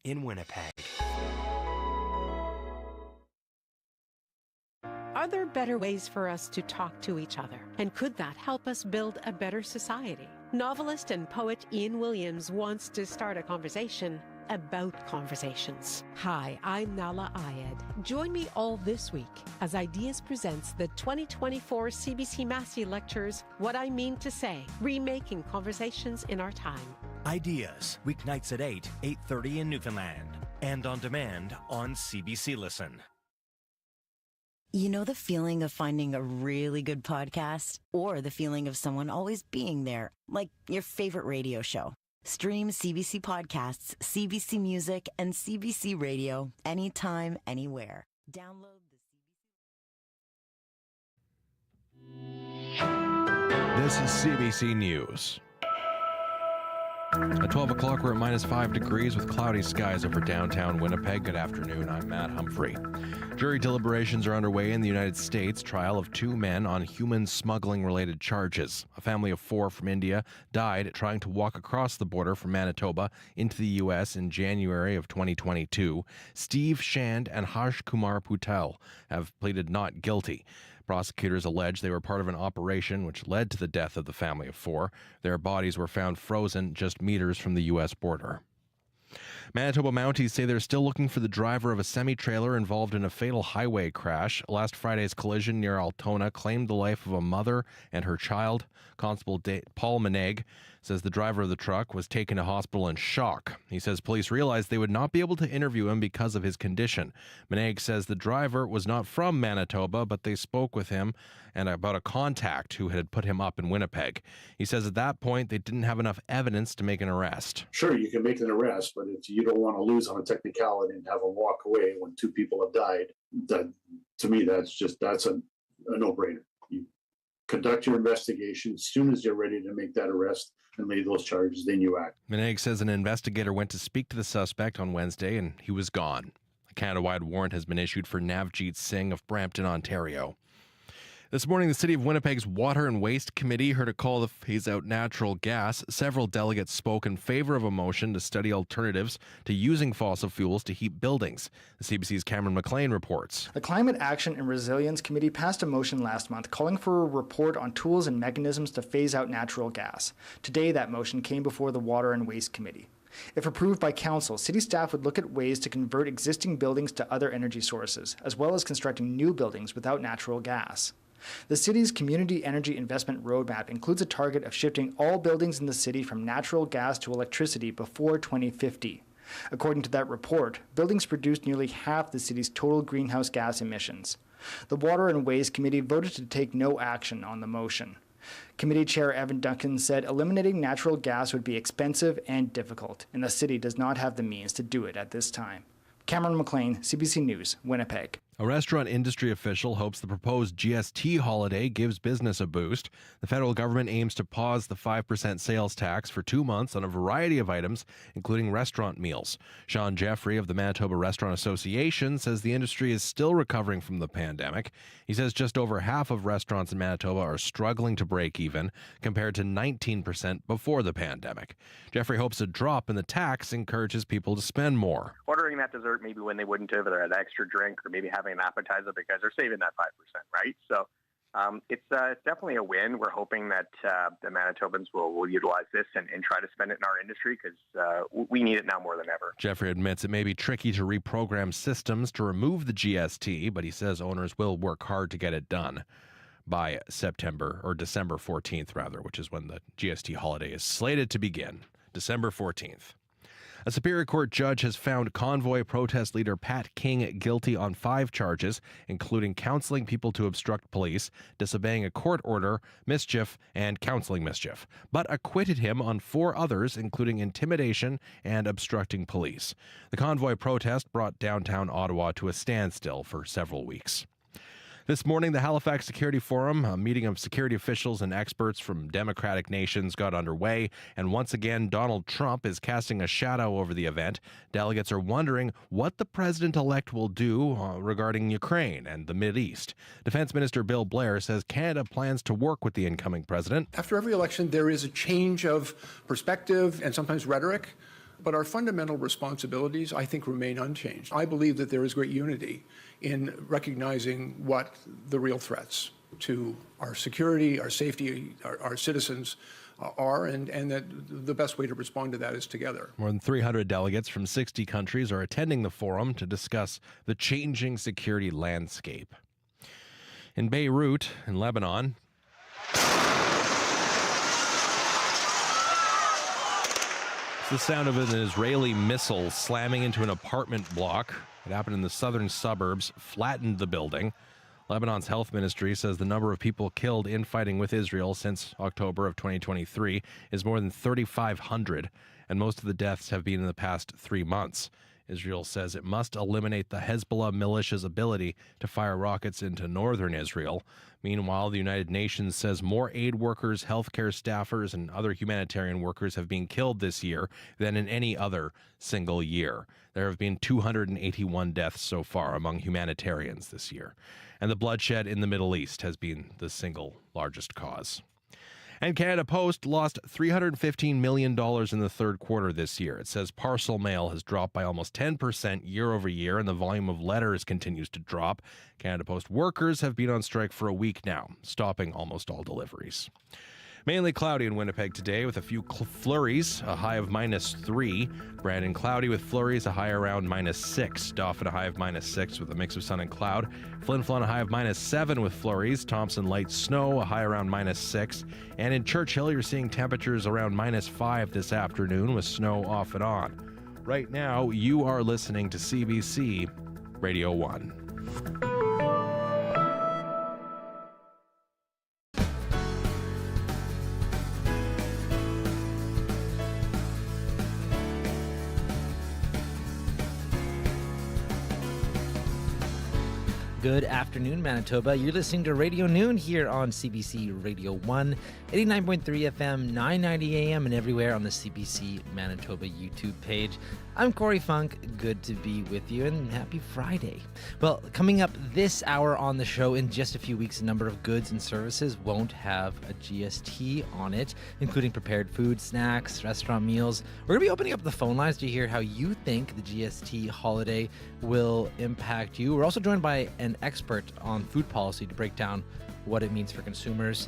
in Winnipeg. Are there better ways for us to talk to each other? And could that help us build a better society? Novelist and poet Ian Williams wants to start a conversation about conversations. Hi, I'm Nala Ayed. Join me all this week as Ideas presents the 2024 CBC Massey Lectures, What I Mean to Say, Remaking Conversations in Our Time. Ideas, weeknights at 8, 8:30 in Newfoundland. And on demand on CBC Listen. You know the feeling of finding a really good podcast? Or the feeling of someone always being there, like your favorite radio show? Stream CBC Podcasts, CBC Music, and CBC Radio anytime, anywhere. Download the This is CBC News. At 12 o'clock, we're at -5 degrees with cloudy skies over downtown Winnipeg. Good afternoon, I'm Matt Humphrey. Jury deliberations are underway in the United States. Trial of 2 men on human smuggling-related charges. A family of 4 from India died trying to walk across the border from Manitoba into the U.S. in January of 2022. Steve Shand and Harsh Kumar Patel have pleaded not guilty. Prosecutors allege they were part of an operation which led to the death of the family of 4. Their bodies were found frozen just meters from the U.S. border. Manitoba Mounties say they're still looking for the driver of a semi-trailer involved in a fatal highway crash. Last Friday's collision near Altona claimed the life of a mother and her child. Constable Paul Maneg says the driver of the truck was taken to hospital in shock. He says police realized they would not be able to interview him because of his condition. Maneg says the driver was not from Manitoba, but they spoke with him and about a contact who had put him up in Winnipeg. He says at that point they didn't have enough evidence to make an arrest. Sure, you can make an arrest, but if you don't want to lose on a technicality and have them walk away when 2 people have died, that to me that's a no-brainer. You conduct your investigation. As soon as you're ready to make that arrest and lay those charges, then you act. Maneg says an investigator went to speak to the suspect on Wednesday and he was gone. A Canada-wide warrant has been issued for Navjeet Singh of Brampton, Ontario. This morning, the City of Winnipeg's Water and Waste Committee heard a call to phase out natural gas. Several delegates spoke in favor of a motion to study alternatives to using fossil fuels to heat buildings. The CBC's Cameron McLean reports. The Climate Action and Resilience Committee passed a motion last month calling for a report on tools and mechanisms to phase out natural gas. Today, that motion came before the Water and Waste Committee. If approved by Council, City staff would look at ways to convert existing buildings to other energy sources, as well as constructing new buildings without natural gas. The city's Community Energy Investment Roadmap includes a target of shifting all buildings in the city from natural gas to electricity before 2050. According to that report, buildings produce nearly half the city's total greenhouse gas emissions. The Water and Waste Committee voted to take no action on the motion. Committee Chair Evan Duncan said eliminating natural gas would be expensive and difficult, and the city does not have the means to do it at this time. Cameron McLean, CBC News, Winnipeg. A restaurant industry official hopes the proposed GST holiday gives business a boost. The federal government aims to pause the 5% sales tax for 2 months on a variety of items, including restaurant meals. Sean Jeffrey of the Manitoba Restaurant Association says the industry is still recovering from the pandemic. He says just over half of restaurants in Manitoba are struggling to break even, compared to 19% before the pandemic. Jeffrey hopes a drop in the tax encourages people to spend more. Ordering that dessert maybe when they wouldn't have, or that extra drink, or maybe having an appetizer because they're saving that 5%, right? So it's definitely a win. We're hoping that the Manitobans will utilize this and try to spend it in our industry because we need it now more than ever. Jeffrey admits it may be tricky to reprogram systems to remove the GST, but he says owners will work hard to get it done by December 14th, rather, which is when the GST holiday is slated to begin, December 14th. A Superior Court judge has found convoy protest leader Pat King guilty on 5 charges, including counseling people to obstruct police, disobeying a court order, mischief, and counseling mischief, but acquitted him on 4 others, including intimidation and obstructing police. The convoy protest brought downtown Ottawa to a standstill for several weeks. This morning, the Halifax Security Forum, a meeting of security officials and experts from democratic nations, got underway, and once again, Donald Trump is casting a shadow over the event. Delegates are wondering what the president-elect will do regarding Ukraine and the Mideast. Defense Minister Bill Blair says Canada plans to work with the incoming president. After every election, there is a change of perspective and sometimes rhetoric. But our fundamental responsibilities, I think, remain unchanged. I believe that there is great unity in recognizing what the real threats to our security, our safety, our citizens are, and that the best way to respond to that is together. More than 300 delegates from 60 countries are attending the forum to discuss the changing security landscape. In Beirut, in Lebanon, the sound of an Israeli missile slamming into an apartment block. It happened in the southern suburbs, flattened the building. Lebanon's health ministry says the number of people killed in fighting with Israel since October of 2023 is more than 3,500, and most of the deaths have been in the past 3 months. Israel says it must eliminate the Hezbollah militia's ability to fire rockets into northern Israel. Meanwhile, the United Nations says more aid workers, healthcare staffers, and other humanitarian workers have been killed this year than in any other single year. There have been 281 deaths so far among humanitarians this year. And the bloodshed in the Middle East has been the single largest cause. And Canada Post lost $315 million in the third quarter this year. It says parcel mail has dropped by almost 10% year over year, and the volume of letters continues to drop. Canada Post workers have been on strike for a week now, stopping almost all deliveries. Mainly cloudy in Winnipeg today with a few flurries, a high of -3. Brandon cloudy with flurries, a high around -6. Dauphin a high of -6 with a mix of sun and cloud. Flin Flon a high of -7 with flurries. Thompson light snow, a high around -6. And in Churchill, you're seeing temperatures around -5 this afternoon with snow off and on. Right now, you are listening to CBC Radio 1. Good afternoon, Manitoba. You're listening to Radio Noon here on CBC Radio 1, 89.3 FM, 990 AM, and everywhere on the CBC Manitoba YouTube page. I'm Corey Funk. Good to be with you, and happy Friday. Well, coming up this hour on the show, in just a few weeks, a number of goods and services won't have a GST on it, including prepared food, snacks, restaurant meals. We're going to be opening up the phone lines to hear how you think the GST holiday will impact you. We're also joined by an expert on food policy to break down what it means for consumers.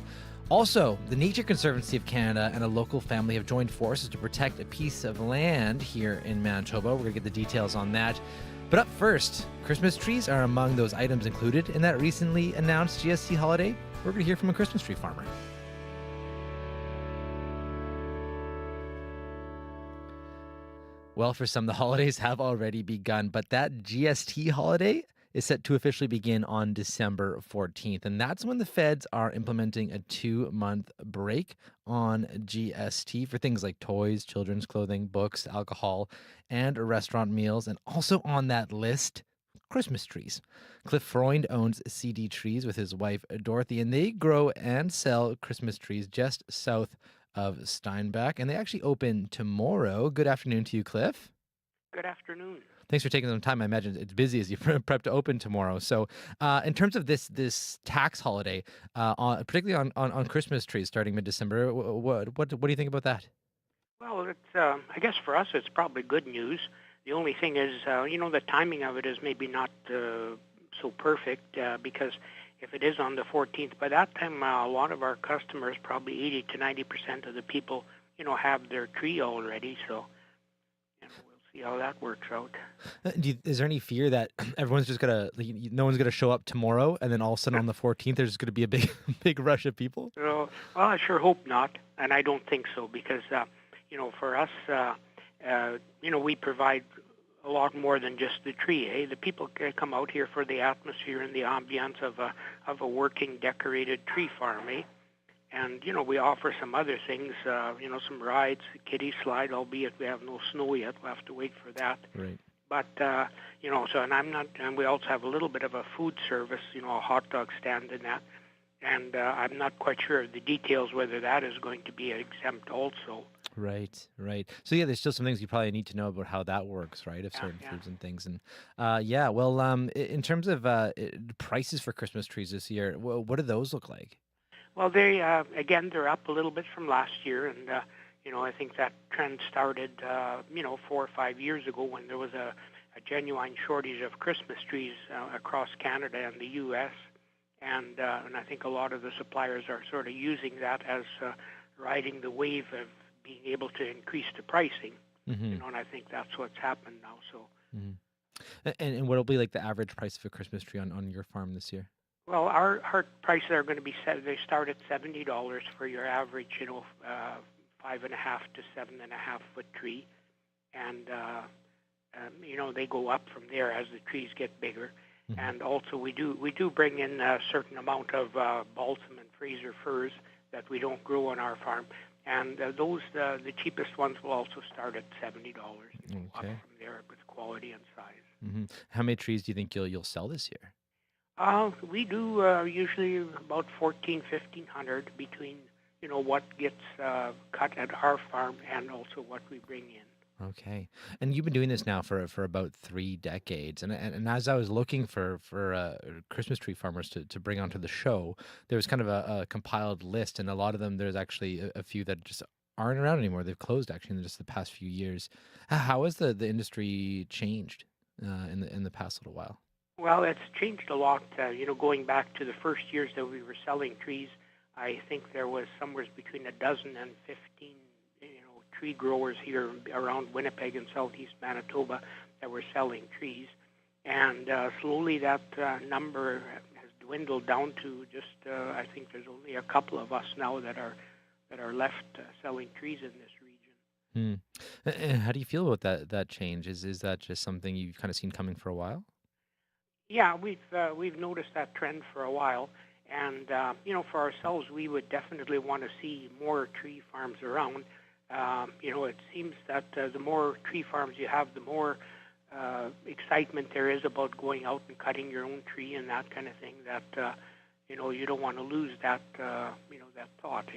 Also, the Nature Conservancy of Canada and a local family have joined forces to protect a piece of land here in Manitoba. We're going to get the details on that. But up first, Christmas trees are among those items included in that recently announced GST holiday. We're going to hear from a Christmas tree farmer. Well, for some, the holidays have already begun, but that GST holiday is set to officially begin on December 14th. And that's when the feds are implementing a 2-month break on GST for things like toys, children's clothing, books, alcohol, and restaurant meals. And also on that list, Christmas trees. Cliff Freund owns CD Trees with his wife, Dorothy, and they grow and sell Christmas trees just south of Steinbach. And they actually open tomorrow. Good afternoon to you, Cliff. Good afternoon. Thanks for taking some time. I imagine it's busy as you prep to open tomorrow. So in terms of this tax holiday, particularly on Christmas trees starting mid-December, what do you think about that? Well, it's I guess for us it's probably good news. The only thing is, the timing of it is maybe not so perfect because if it is on the 14th, by that time a lot of our customers, probably 80 to 90% of the people, have their tree already. So see how that works out. Is there any fear that everyone's just no one's gonna show up tomorrow, and then all of a sudden on the 14th there's going to be a big rush of people? Well, I sure hope not, and I don't think so because for us, we provide a lot more than just the tree. Eh? The people come out here for the atmosphere and the ambiance of a working, decorated tree farm. Eh? And, we offer some other things, some rides, a kiddie slide, albeit we have no snow yet. We'll have to wait for that. Right. But, and we also have a little bit of a food service, a hot dog stand and that. And I'm not quite sure of the details whether that is going to be exempt also. Right. So, there's still some things you probably need to know about how that works, right, of certain foods and things. And, in terms of prices for Christmas trees this year, what do those look like? Well, they're up a little bit from last year, and I think that trend started, 4 or 5 years ago when there was a genuine shortage of Christmas trees across Canada and the U.S. And I think a lot of the suppliers are sort of using that as riding the wave of being able to increase the pricing. And I think that's what's happened now. So, and what will be like the average price of a Christmas tree on your farm this year? well, our prices are going to be set. They start at $70 for your average, 5.5 to 7.5 foot tree, and they go up from there as the trees get bigger. And also we do bring in a certain amount of balsam and Fraser firs that we don't grow on our farm, and those the cheapest ones will also start at $70. Up from there with quality and size. How many trees do you think you'll sell this year? We do usually about 1,500 between what gets cut at our farm and also what we bring in. Okay, and you've been doing this now for about 3 decades, and as I was looking for Christmas tree farmers to bring onto the show, there was kind of a compiled list, and a lot of them there's actually a few that just aren't around anymore. They've closed actually in just the past few years. How has the industry changed in the past little while? Well, it's changed a lot. Going back to the first years that we were selling trees, I think there was somewhere between a dozen and 15 tree growers here around Winnipeg and southeast Manitoba that were selling trees, and slowly that number has dwindled down to just I think there's only a couple of us now that are left selling trees in this region. And how do you feel about that change? Is that just something you've kind of seen coming for a while? Yeah, we've noticed that trend for a while, and for ourselves, we would definitely want to see more tree farms around. It seems that the more tree farms you have, the more excitement there is about going out and cutting your own tree and that kind of thing. That you don't want to lose that that thought.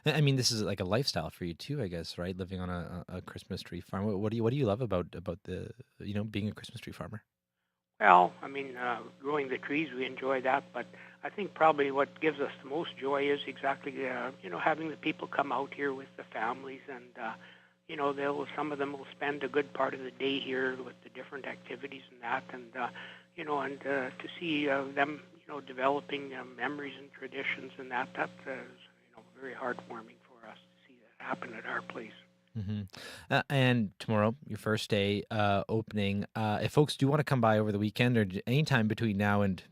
I mean, this is like a lifestyle for you too, I guess, right? Living on a Christmas tree farm. What do you love about the being a Christmas tree farmer? Well, I mean, growing the trees, we enjoy that, but I think probably what gives us the most joy is exactly, having the people come out here with the families, and, some of them will spend a good part of the day here with the different activities and that, and, to see them, developing memories and traditions and that's, very heartwarming for us to see that happen at our place. And tomorrow, your first day opening. If folks do want to come by over the weekend or anytime between now and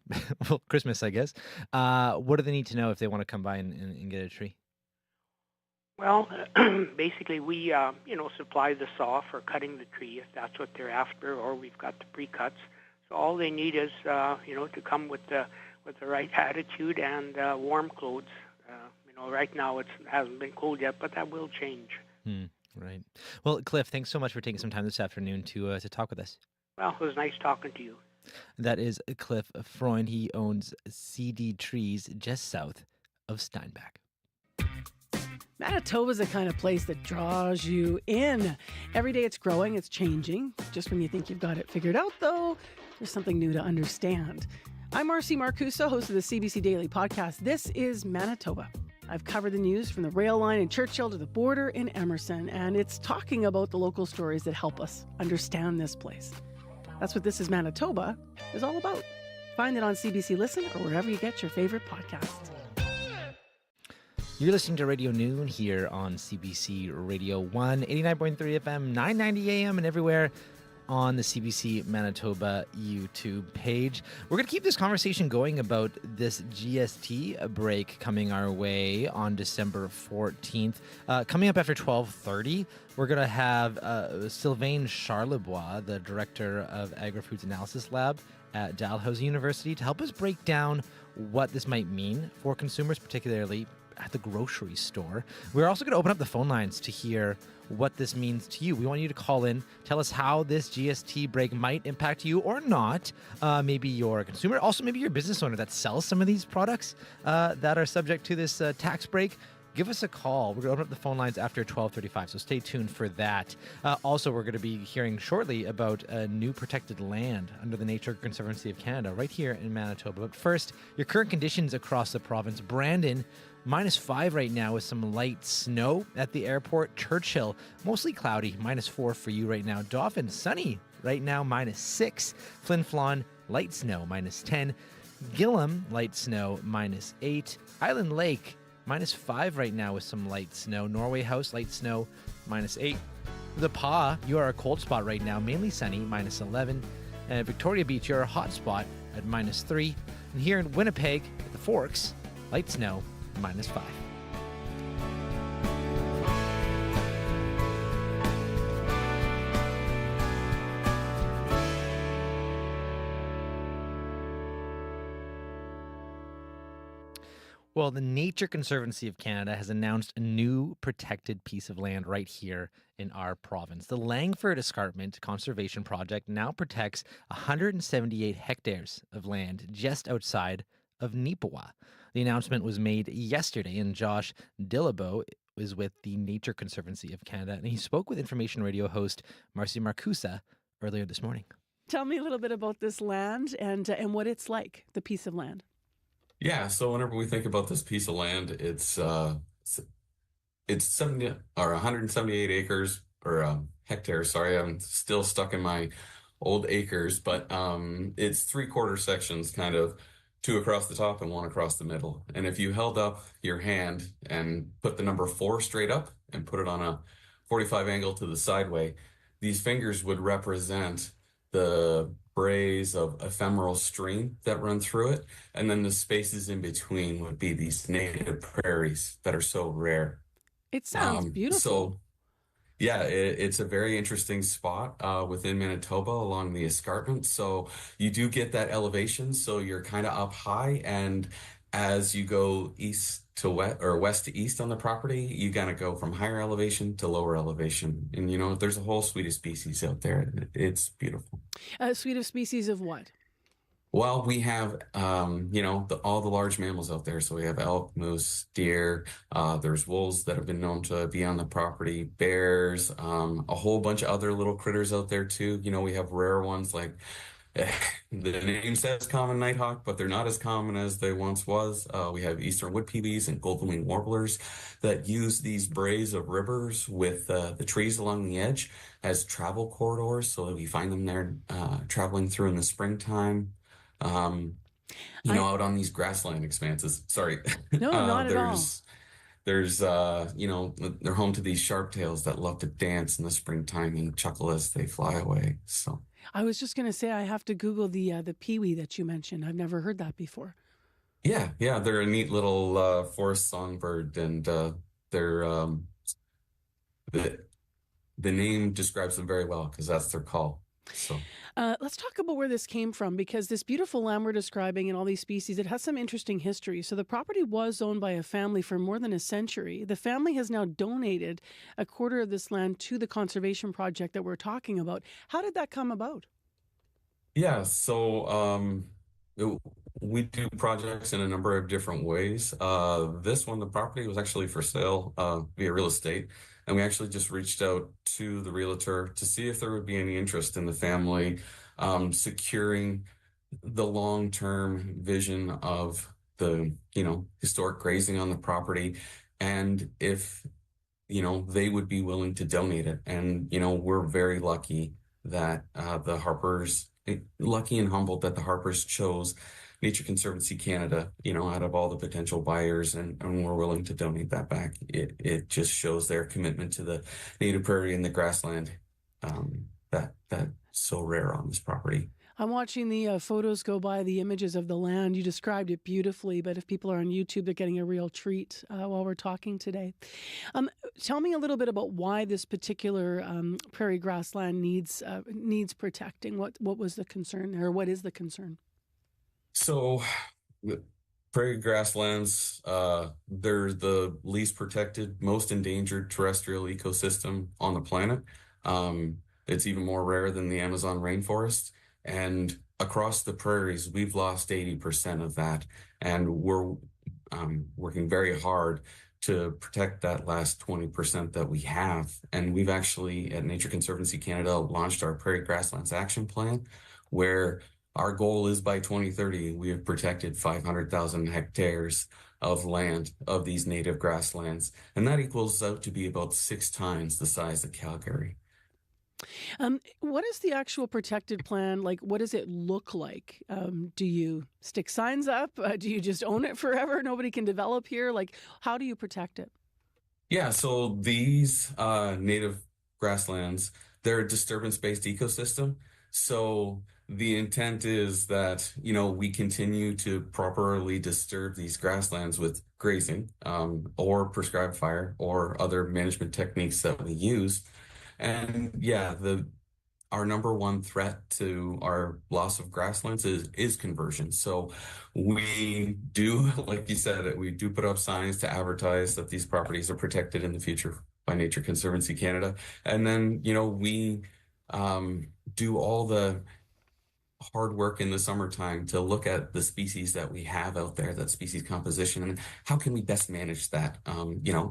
Christmas, I guess, what do they need to know if they want to come by and get a tree? Well, basically, we supply the saw for cutting the tree if that's what they're after, or we've got the pre-cuts. So all they need is to come with the right attitude and warm clothes. Right now it hasn't been cold yet, but that will change. Right. Well, Cliff, thanks so much for taking some time this afternoon to talk with us. Well, it was nice talking to you. That is Cliff Freund. He owns CD Trees just south of Steinbach. Manitoba's the kind of place that draws you in. Every day it's growing, it's changing. Just when you think you've got it figured out, though, there's something new to understand. I'm Marcy Marcuso, host of the CBC Daily Podcast. This is Manitoba. I've covered the news from the rail line in Churchill to the border in Emerson, and it's talking about the local stories that help us understand this place. That's what This is Manitoba is all about. Find it on CBC Listen or wherever you get your favorite podcasts. You're listening to Radio Noon here on CBC Radio 1, 89.3 FM, 990 AM, and everywhere on the CBC Manitoba YouTube page. We're going to keep this conversation going about this GST break coming our way on December 14th. Coming up after 12:30, we're going to have Sylvain Charlebois, the director of Agri-Foods Analysis Lab at Dalhousie University, to help us break down what this might mean for consumers, particularly at the grocery store. We're also going to open up the phone lines to hear what this means to you. We want you to call in, tell us how this GST break might impact you or not. Maybe you're a consumer, also maybe you're a business owner that sells some of these products that are subject to this tax break. Give us a call. We're going to open up the phone lines after 12:35, so stay tuned for that. Also, we're going to be hearing shortly about new protected land under the Nature Conservancy of Canada right here in Manitoba. But first, your current conditions across the province. Brandon, -5 right now with some light snow at the airport. Churchill, mostly cloudy, -4 for you right now. Dauphin, sunny right now, -6. Flin Flon, light snow, -10. Gillam, light snow, -8. Island Lake, -5 right now with some light snow. Norway House, light snow, -8. The Paw, you are a cold spot right now, mainly sunny, -11. And Victoria Beach, you're a hot spot at -3. And here in Winnipeg, at the Forks, light snow, -5. Well, the Nature Conservancy of Canada has announced a new protected piece of land right here in our province. The Langford Escarpment Conservation Project now protects 178 hectares of land just outside of Neepawa. The announcement was made yesterday, and Josh Dillabo is with the Nature Conservancy of Canada, and he spoke with Information Radio host Marcy Marcusa earlier this morning. Tell me a little bit about this land and what it's like, the piece of land. Yeah, so whenever we think about this piece of land, it's 70 or 178 acres or hectares. Sorry, I'm still stuck in my old acres, but it's 3/4 sections, kind of 2 across the top and 1 across the middle. And if you held up your hand and put the number 4 straight up and put it on a 45 angle to the sideway, these fingers would represent the braes of ephemeral stream that run through it. And then the spaces in between would be these native prairies that are so rare. It sounds beautiful. So, yeah, it's a very interesting spot within Manitoba along the escarpment. So you do get that elevation. So you're kind of up high. And as you go east to west or west to east on the property, you gotta go from higher elevation to lower elevation. And, there's a whole suite of species out there. It's beautiful. A suite of species of what? Well, we have, all the large mammals out there. So we have elk, moose, deer. There's wolves that have been known to be on the property, bears, a whole bunch of other little critters out there too. We have rare ones like the name says common nighthawk, but they're not as common as they once was. We have eastern wood peawees and golden-winged warblers that use these braes of rivers with the trees along the edge as travel corridors. So that we find them there traveling through in the springtime. Out on these grassland expanses. Sorry. No, not at all. There's, they're home to these sharp tails that love to dance in the springtime and chuckle as they fly away. So I was just going to say I have to Google the peewee that you mentioned. I've never heard that before. Yeah, they're a neat little forest songbird, and they're the name describes them very well because that's their call. So let's talk about where this came from, because this beautiful land we're describing and all these species, it has some interesting history. So the property was owned by a family for more than a century. The family has now donated 1/4 of this land to the conservation project that we're talking about. How did that come about? Yeah, so we do projects in a number of different ways. This one, the property was actually for sale via real estate. And we actually just reached out to the realtor to see if there would be any interest in the family securing the long-term vision of the, historic grazing on the property, and if, they would be willing to donate it. And, we're very lucky that lucky and humbled that the Harpers chose Nature Conservancy Canada, out of all the potential buyers, and we're willing to donate that back. It just shows their commitment to the native prairie and the grassland that's so rare on this property. I'm watching the photos go by, the images of the land. You described it beautifully, but if people are on YouTube, they're getting a real treat while we're talking today. Tell me a little bit about why this particular prairie grassland needs protecting. What was the concern there, or what is the concern? So prairie grasslands, they're the least protected, most endangered terrestrial ecosystem on the planet. It's even more rare than the Amazon rainforest. And across the prairies, we've lost 80% of that. And we're working very hard to protect that last 20% that we have. And we've actually, at Nature Conservancy Canada, launched our Prairie Grasslands Action Plan, where Our goal is by 2030, we have protected 500,000 hectares of land of these native grasslands, and that equals out to be about 6 times the size of Calgary. What is the actual protected plan? Like, what does it look like? Do you stick signs up? Do you just own it forever? Nobody can develop here? Like, how do you protect it? Yeah, so these native grasslands, they're a disturbance-based ecosystem. So the intent is that, we continue to properly disturb these grasslands with grazing, or prescribed fire or other management techniques that we use. And yeah, our number one threat to our loss of grasslands is conversion. So we do, like you said, we do put up signs to advertise that these properties are protected in the future by Nature Conservancy Canada. And then, we do all the hard work in the summertime to look at the species that we have out there, that species composition, and how can we best manage that?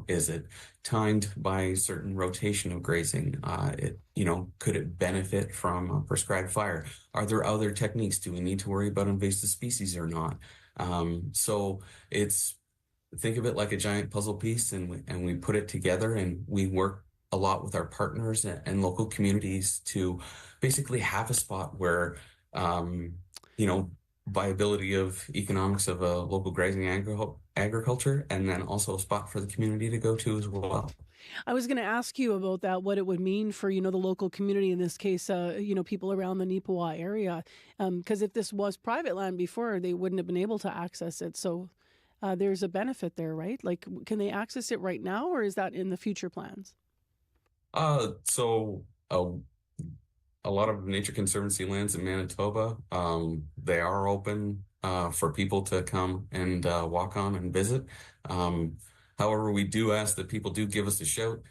Is it timed by certain rotation of grazing? Could it benefit from prescribed fire? Are there other techniques? Do we need to worry about invasive species or not? So think of it like a giant puzzle piece, and we put it together, and we work a lot with our partners and local communities to basically have a spot where viability of economics of a local grazing agriculture, and then also a spot for the community to go to as well. I was going to ask you about that, what it would mean for, the local community, in this case, people around the Neepawa area. Because if this was private land before, they wouldn't have been able to access it. So there's a benefit there, right? Like, can they access it right now, or is that in the future plans? A lot of Nature Conservancy lands in Manitoba, they are open for people to come and walk on and visit. However, we do ask that people do give us a shout.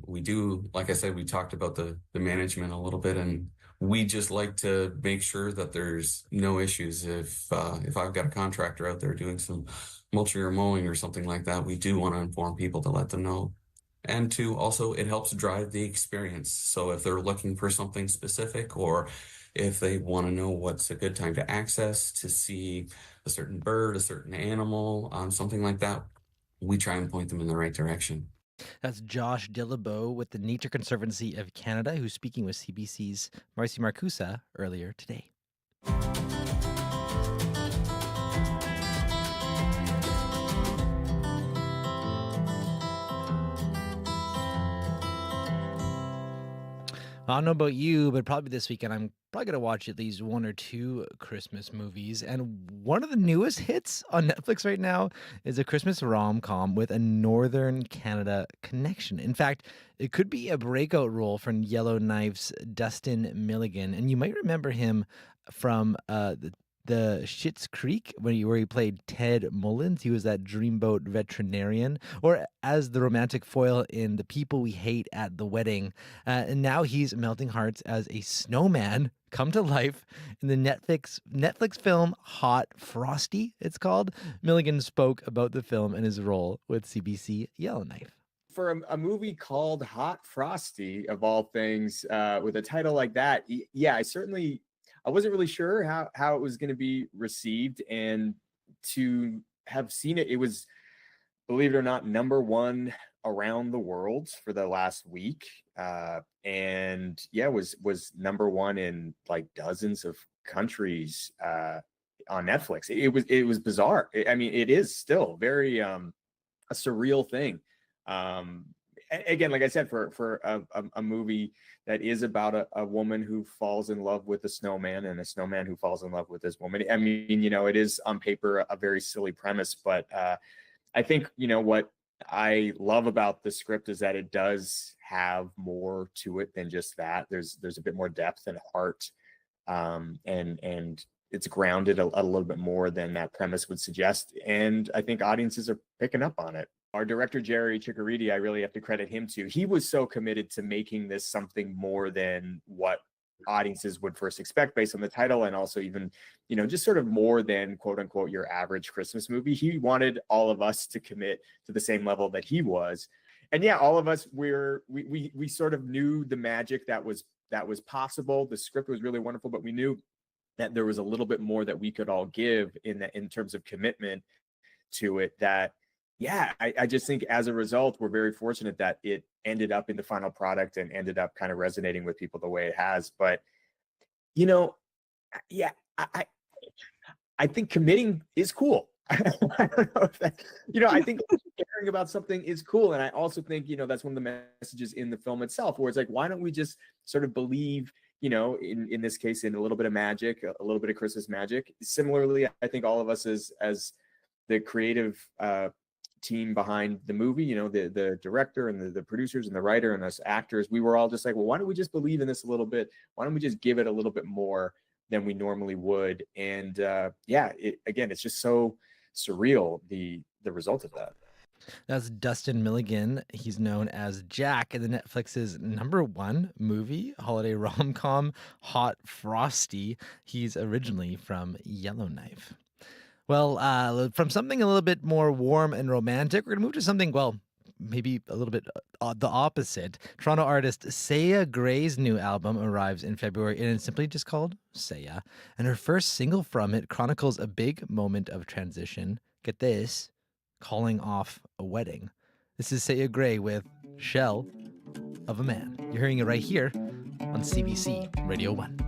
We do, like I said, we talked about the management a little bit, and we just like to make sure that there's no issues. If I've got a contractor out there doing some mulching or mowing or something like that, we do want to inform people to let them know. And also, it helps drive the experience. So if they're looking for something specific, or if they want to know what's a good time to access to see a certain bird, a certain animal, something like that, we try and point them in the right direction. That's Josh Dillabeau with the Nature Conservancy of Canada, who's speaking with CBC's Marcy Marcusa earlier today. I don't know about you, but probably this weekend I'm probably going to watch at least 1 or 2 Christmas movies. And one of the newest hits on Netflix right now is a Christmas rom-com with a Northern Canada connection. In fact, it could be a breakout role for Yellowknife's Dustin Milligan. And you might remember him from the Schitt's Creek, where he played Ted Mullins. He was that dreamboat veterinarian, or as the romantic foil in The People We Hate at the Wedding. And now he's melting hearts as a snowman come to life in the Netflix film Hot Frosty, it's called. Milligan spoke about the film and his role with CBC Yellowknife. For a movie called Hot Frosty, of all things, with a title like that, yeah, I wasn't really sure how it was going to be received, and to have seen it, it was, believe it or not, #1 around the world for the last week, and yeah, was #1 in like dozens of countries on Netflix. It was bizarre. It is still very a surreal thing. Again, like I said, for a movie that is about a woman who falls in love with a snowman, and a snowman who falls in love with this woman. It is on paper a very silly premise, but I think, what I love about the script is that it does have more to it than just that. There's a bit more depth and heart, and it's grounded a little bit more than that premise would suggest. And I think audiences are picking up on it. Our director, Jerry Chikoriti, I really have to credit him too. He was so committed to making this something more than what audiences would first expect based on the title, and also even, just sort of more than quote unquote your average Christmas movie. He wanted all of us to commit to the same level that he was. And yeah, all of us, we sort of knew the magic that was possible. The script was really wonderful, but we knew that there was a little bit more that we could all give in terms of commitment to it. That, yeah, I just think as a result, we're very fortunate that it ended up in the final product and ended up kind of resonating with people the way it has. But, you know, yeah, I think committing is cool. I don't know if that, you know, I think caring about something is cool. And I also think, you know, that's one of the messages in the film itself, where it's like, why don't we just sort of believe, you know, in this case, in a little bit of magic, a little bit of Christmas magic. Similarly, I think all of us as the creative team behind the movie, you know, the director and the producers and the writer and us actors, we were all just like, well, why don't we just believe in this a little bit? Why don't we just give it a little bit more than we normally would? And yeah, again, it's just so surreal, the result of that. That's Dustin Milligan. He's known as Jack in the Netflix's #1 movie, holiday rom-com Hot Frosty. He's originally from Yellowknife. Well, from something a little bit more warm and romantic, we're going to move to something, well, maybe a little bit the opposite. Toronto artist Saya Gray's new album arrives in February, and it's simply just called Saya. And her first single from it chronicles a big moment of transition. Get this, calling off a wedding. This is Saya Gray with Shell of a Man. You're hearing it right here on CBC Radio 1.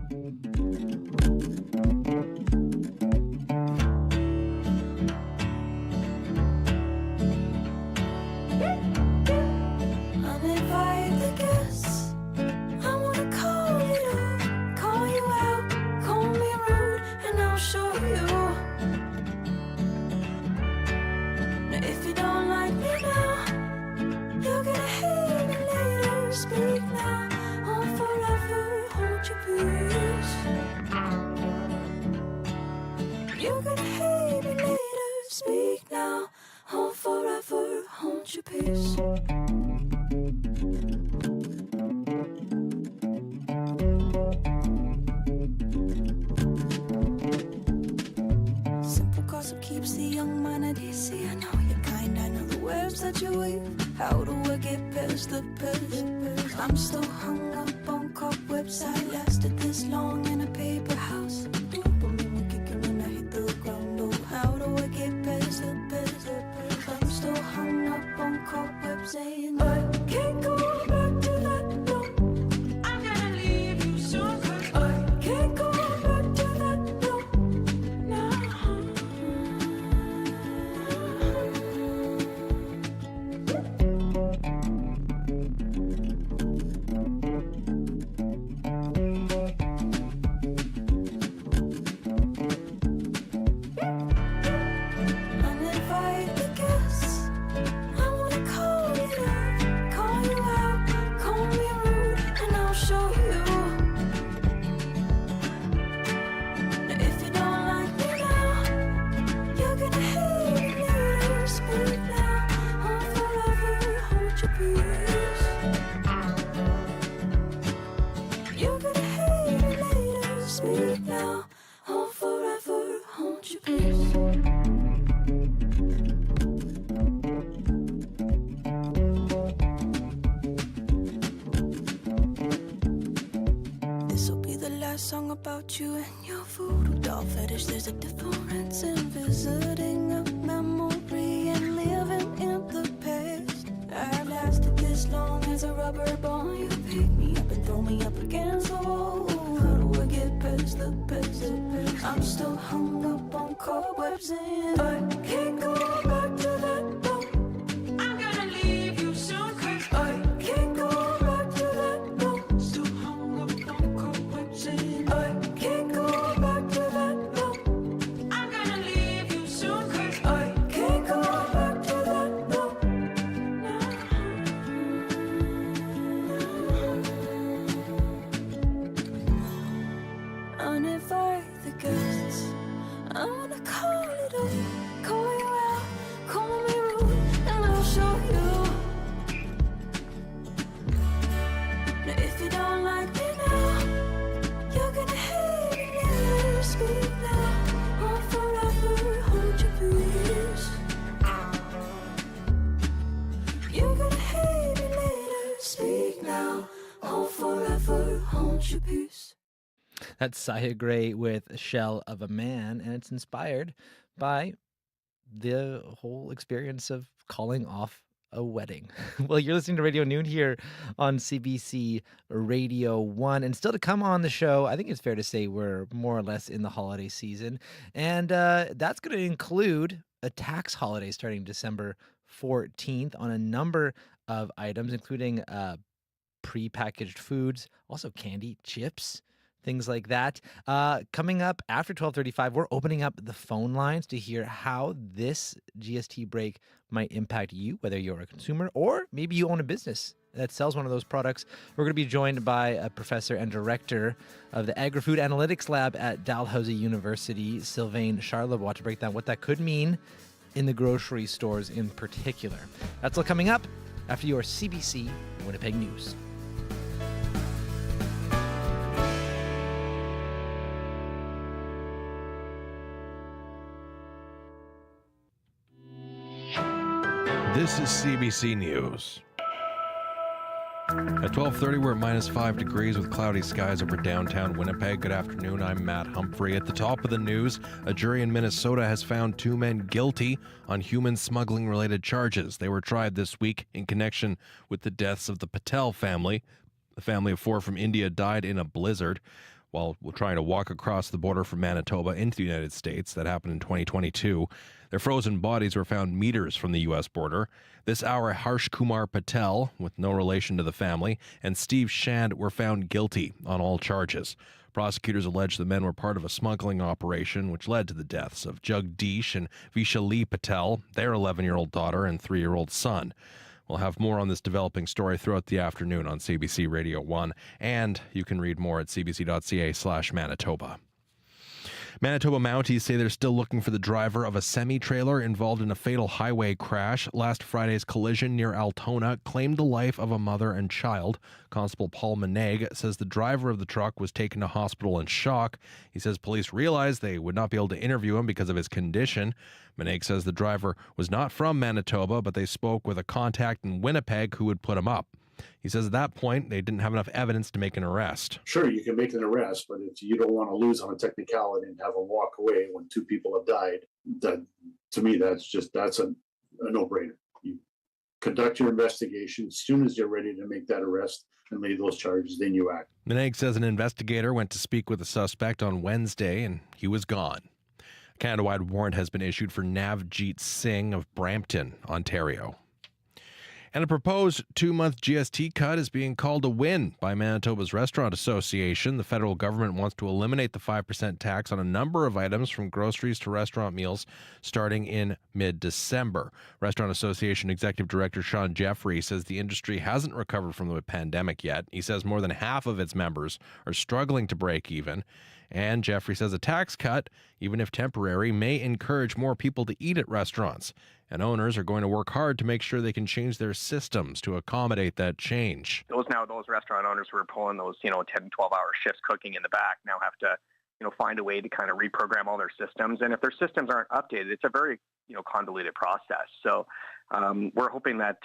I'm still hung up on cobwebs. I lasted this long in a paper house. Kicking when I hit the ground. Oh, how do I get past the best? I'm still hung up on cobwebs, and I can't go back to that. No, I'm gonna leave you soon. 'Cause I can't go back to that. No, no. Song about you and your voodoo doll fetish. There's a difference in visiting a memory and living in the past. I've lasted this long as a rubber ball. You pick me up and throw me up against the wall. How do I get past the past? I'm still hung up on cobwebs, and I can't go back to that. No, I'm gonna leave you soon. 'Cause I can't go back to that. No, still hung up on cobwebs, and I can't go back to that. No, I'm gonna leave you soon. 'Cause I can't go back to that. No, no. Uninvite the guests. I wanna call it up, call you out. That's Saya Gray with Shell of a Man, and it's inspired by the whole experience of calling off a wedding. Well, you're listening to Radio Noon here on CBC Radio 1. And still to come on the show, I think it's fair to say we're more or less in the holiday season. And that's going to include a tax holiday starting December 14th on a number of items, including prepackaged foods, also candy, chips, things like that. Coming up after 12:35, we're opening up the phone lines to hear how this GST break might impact you, whether you're a consumer or maybe you own a business that sells one of those products. We're going to be joined by a professor and director of the Agri-Food Analytics Lab at Dalhousie University, Sylvain Charlebois, to break down what that could mean in the grocery stores in particular. That's all coming up after your CBC Winnipeg News. This is CBC News. At 12:30, we're at -5 degrees with cloudy skies over downtown Winnipeg. Good afternoon, I'm Matt Humphrey. At the top of the news, a jury in Minnesota has found 2 men guilty on human smuggling-related charges. They were tried this week in connection with the deaths of the Patel family. The family of 4 from India died in a blizzard while trying to walk across the border from Manitoba into the United States. That happened in 2022. Their frozen bodies were found meters from the U.S. border. This hour, Harsh Kumar Patel, with no relation to the family, and Steve Shand were found guilty on all charges. Prosecutors allege the men were part of a smuggling operation which led to the deaths of Jagdish and Vishali Patel, their 11-year-old daughter and 3-year-old son. We'll have more on this developing story throughout the afternoon on CBC Radio 1, and you can read more at cbc.ca/Manitoba. Manitoba Mounties say they're still looking for the driver of a semi-trailer involved in a fatal highway crash. Last Friday's collision near Altona claimed the life of a mother and child. Constable Paul Maneg says the driver of the truck was taken to hospital in shock. He says police realized they would not be able to interview him because of his condition. Maneg says the driver was not from Manitoba, but they spoke with a contact in Winnipeg who would put him up. He says at that point, they didn't have enough evidence to make an arrest. Sure, you can make an arrest, but if you don't want to lose on a technicality and have them walk away when 2 people have died, that to me, that's a no-brainer. You conduct your investigation. As soon as you're ready to make that arrest and lay those charges, then you act. Maneg says an investigator went to speak with the suspect on Wednesday, and he was gone. A Canada-wide warrant has been issued for Navjeet Singh of Brampton, Ontario. And a proposed 2-month GST cut is being called a win by Manitoba's Restaurant Association. The federal government wants to eliminate the 5% tax on a number of items from groceries to restaurant meals starting in mid-December. Restaurant Association Executive Director Sean Jeffrey says the industry hasn't recovered from the pandemic yet. He says more than half of its members are struggling to break even. And Jeffrey says a tax cut, even if temporary, may encourage more people to eat at restaurants. And owners are going to work hard to make sure they can change their systems to accommodate that change. Those restaurant owners who are pulling those, 10, 12-hour shifts cooking in the back now have to, find a way to kind of reprogram all their systems. And if their systems aren't updated, it's a very, convoluted process. So we're hoping that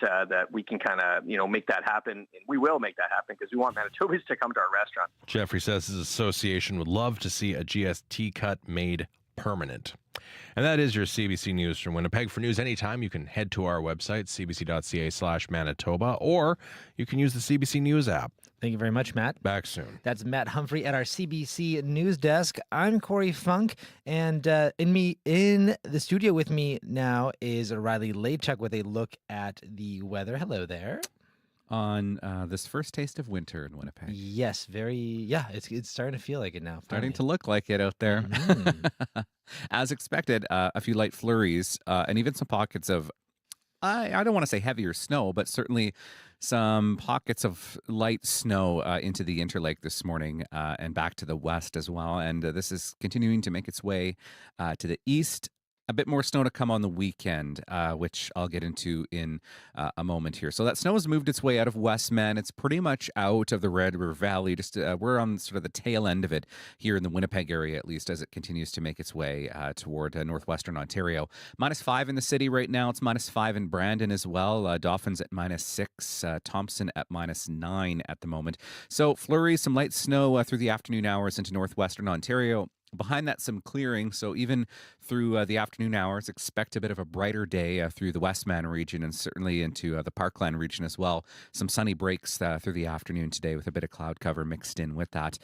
we can kind of, make that happen. And we will make that happen because we want Manitobans to come to our restaurants. Jeffrey says his association would love to see a GST cut made permanent. And that is your CBC News from Winnipeg. For news anytime, you can head to our website, cbc.ca/Manitoba, or you can use the CBC News app. Thank you very much, Matt. Back soon. That's Matt Humphrey at our CBC News Desk. I'm Corey Funk, and in the studio with me now is Riley Lachuk with a look at the weather. Hello there. On this first taste of winter in Winnipeg. Yes, it's starting to feel like it now. Starting to look like it out there. Mm. As expected, a few light flurries and even some pockets of, I don't want to say heavier snow, but certainly some pockets of light snow into the Interlake this morning and back to the west as well. And this is continuing to make its way to the east a bit more snow to come on the weekend, which I'll get into in a moment here. So that snow has moved its way out of Westman. It's pretty much out of the Red River Valley. Just we're on sort of the tail end of it here in the Winnipeg area, at least, as it continues to make its way toward northwestern Ontario. -5 in the city right now. It's -5 in Brandon as well. Dauphin's at -6. Thompson at -9 at the moment. So flurries, some light snow through the afternoon hours into northwestern Ontario. Behind that, some clearing. So even through the afternoon hours, expect a bit of a brighter day through the Westman region and certainly into the Parkland region as well. Some sunny breaks through the afternoon today with a bit of cloud cover mixed in with that.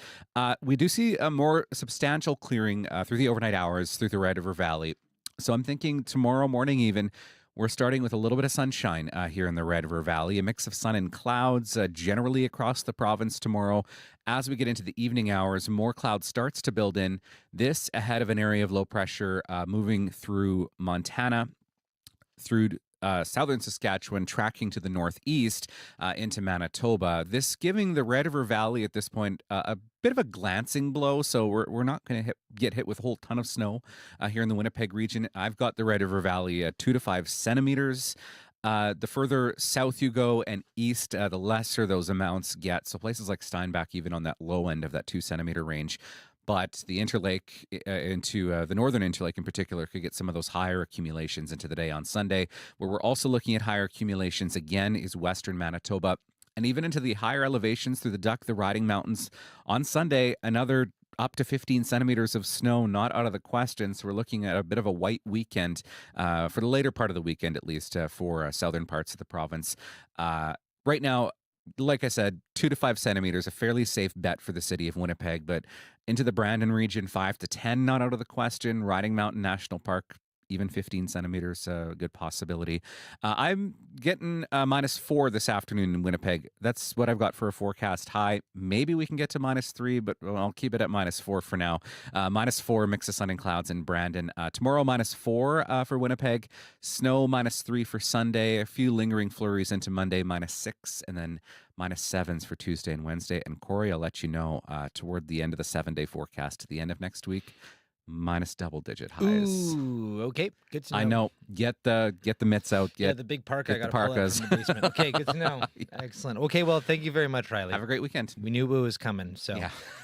We do see a more substantial clearing through the overnight hours through the Red River Valley. So I'm thinking tomorrow morning even, we're starting with a little bit of sunshine here in the Red River Valley, a mix of sun and clouds generally across the province tomorrow. As we get into the evening hours, more cloud starts to build in. This ahead of an area of low pressure moving through Montana, through southern Saskatchewan, tracking to the northeast into Manitoba. This giving the Red River Valley at this point a bit of a glancing blow, so we're not going to get hit with a whole ton of snow here in the Winnipeg region. I've got the Red River Valley at 2 to 5 centimeters. The further south you go and east, the lesser those amounts get. So places like Steinbach, even on that low end of that 2 centimeter range. But the Interlake into the Northern Interlake in particular could get some of those higher accumulations into the day on Sunday. Where we're also looking at higher accumulations again is Western Manitoba. And even into the higher elevations through the Duck, the Riding Mountains. On Sunday, another up to 15 centimeters of snow, not out of the question. So we're looking at a bit of a white weekend for the later part of the weekend, at least for southern parts of the province. Right now, like I said, 2 to 5 centimeters, a fairly safe bet for the city of Winnipeg, but into the Brandon region, 5 to 10, not out of the question. Riding Mountain National Park, even 15 centimeters, a good possibility. I'm getting -4 this afternoon in Winnipeg. That's what I've got for a forecast high. Maybe we can get to -3, but I'll keep it at -4 for now. -4, mix of sun and clouds in Brandon. Tomorrow, -4 for Winnipeg. Snow, -3 for Sunday. A few lingering flurries into Monday, -6, and then -7s for Tuesday and Wednesday. And Corey, I'll let you know toward the end of the 7-day forecast to the end of next week. -double-digit highs. Ooh, okay, good to know. I know. Get the mitts out. The big parka. I got the parkas from the basement. Okay, good to know. Excellent. Okay, well, thank you very much, Riley. Have a great weekend. We knew it was coming. So,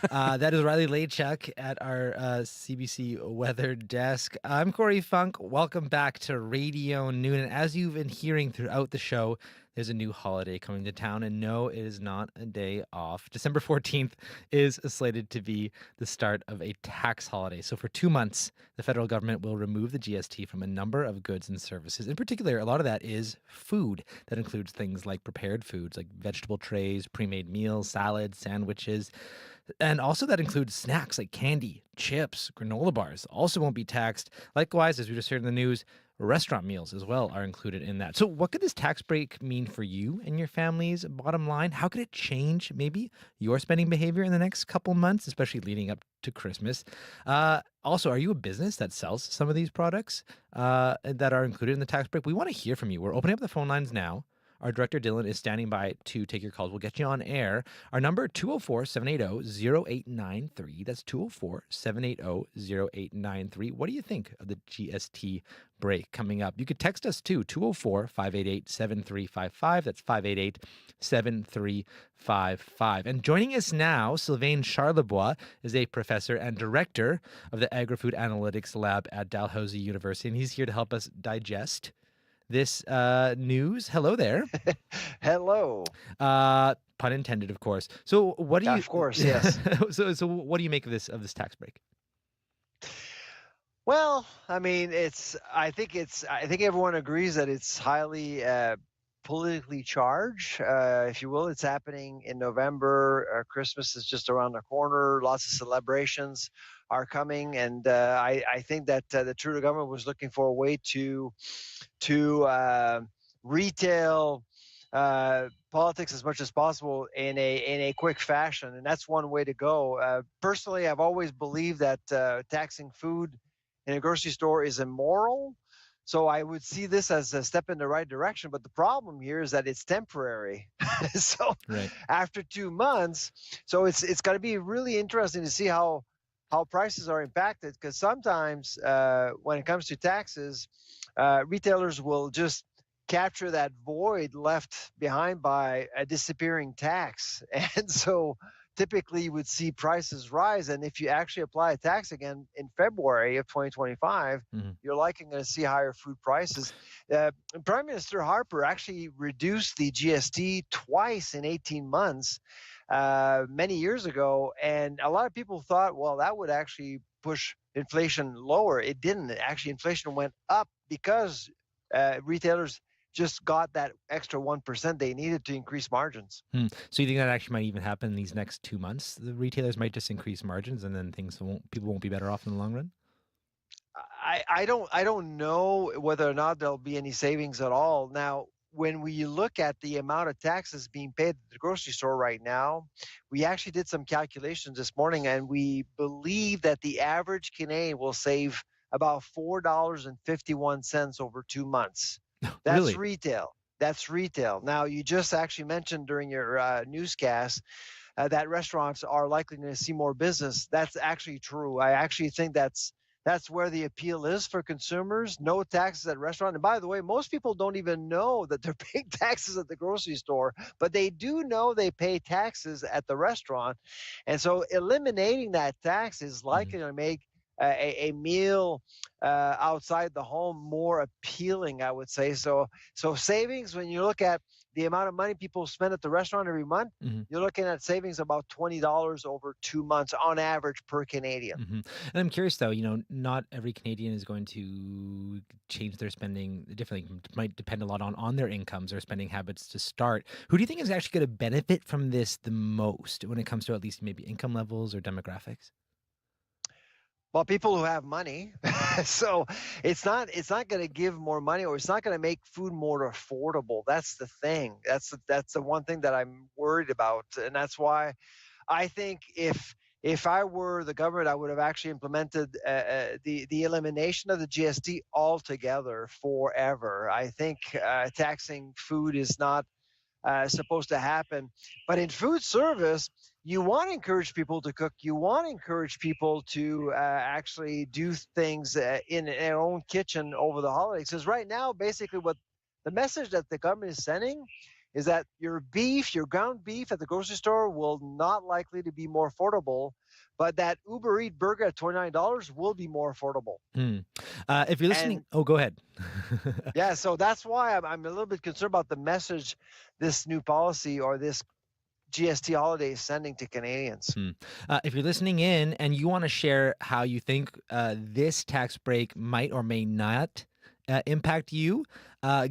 that is Riley Lachuk at our CBC weather desk. I'm Corey Funk. Welcome back to Radio Noon. And as you've been hearing throughout the show, there's a new holiday coming to town, and no, it is not a day off. December 14th is slated to be the start of a tax holiday. So for 2 months, the federal government will remove the GST from a number of goods and services. In particular, a lot of that is food. That includes things like prepared foods, like vegetable trays, pre-made meals, salads, sandwiches. And also that includes snacks like candy, chips, granola bars also won't be taxed. Likewise, as we just heard in the news, restaurant meals as well are included in that. So what could this tax break mean for you and your family's bottom line? How could it change maybe your spending behavior in the next couple months, especially leading up to Christmas? Also, are you a business that sells some of these products that are included in the tax break? We want to hear from you. We're opening up the phone lines now. Our director, Dylan, is standing by to take your calls. We'll get you on air. Our number, 204-780-0893. That's 204-780-0893. What do you think of the GST break coming up? You could text us, too, 204-588-7355. That's 588-7355. And joining us now, Sylvain Charlebois is a professor and director of the Agri-Food Analytics Lab at Dalhousie University, and he's here to help us digest this news. Hello there. Hello. Pun intended, of course. So what do you? Of course, yes. So what do you make of this tax break? Well, I mean, I think everyone agrees that it's highly politically charged, if you will. It's happening in November. Christmas is just around the corner. Lots of celebrations are coming, and I think that the Trudeau government was looking for a way to retail politics as much as possible in a quick fashion, and that's one way to go. Personally, I've always believed that taxing food in a grocery store is immoral. So I would see this as a step in the right direction. But the problem here is that it's temporary. So after 2 months, so it's got to be really interesting to see how how prices are impacted, because sometimes when it comes to taxes, retailers will just capture that void left behind by a disappearing tax. And so typically you would see prices rise. And if you actually apply a tax again in February of 2025, you're likely going to see higher food prices. Prime Minister Harper actually reduced the GST twice in 18 months many years ago. And a lot of people thought, well, that would actually push inflation lower. It didn't. Actually, inflation went up because retailers just got that extra 1% they needed to increase margins. So you think that actually might even happen in these next 2 months? The retailers might just increase margins, and then people won't be better off in the long run? I don't know whether or not there'll be any savings at all. Now, when we look at the amount of taxes being paid at the grocery store right now, we actually did some calculations this morning, and we believe that the average Canadian will save about $4.51 over 2 months. That's Really? retail. That's retail. Now, you just actually mentioned during your newscast that restaurants are likely going to see more business. That's actually true. I actually think that's where the appeal is for consumers. No taxes at restaurant. And by the way, most people don't even know that they're paying taxes at the grocery store, but they do know they pay taxes at the restaurant. And so eliminating that tax is likely to make a meal outside the home more appealing, I would say. So savings, when you look at the amount of money people spend at the restaurant every month, you're looking at savings about $20 over 2 months on average per Canadian. And I'm curious, though, not every Canadian is going to change their spending differently. It might depend a lot on their incomes or spending habits to start. Who do you think is actually going to benefit from this the most when it comes to at least maybe income levels or demographics? Well, people who have money. So it's not going to give more money, or it's not going to make food more affordable. That's the thing. That's the one thing that I'm worried about. And that's why I think if I were the government, I would have actually implemented the elimination of the GST altogether forever. I think taxing food is not supposed to happen. But in food service, you want to encourage people to cook. You want to encourage people to actually do things in their own kitchen over the holidays. Because right now, basically, what the message that the government is sending is that your ground beef at the grocery store will not likely to be more affordable, but that Uber Eats burger at $29 will be more affordable. If you're listening, go ahead. Yeah, so that's why I'm a little bit concerned about the message this new policy or this GST holiday is sending to Canadians. If you're listening in and you want to share how you think this tax break might or may not impact you,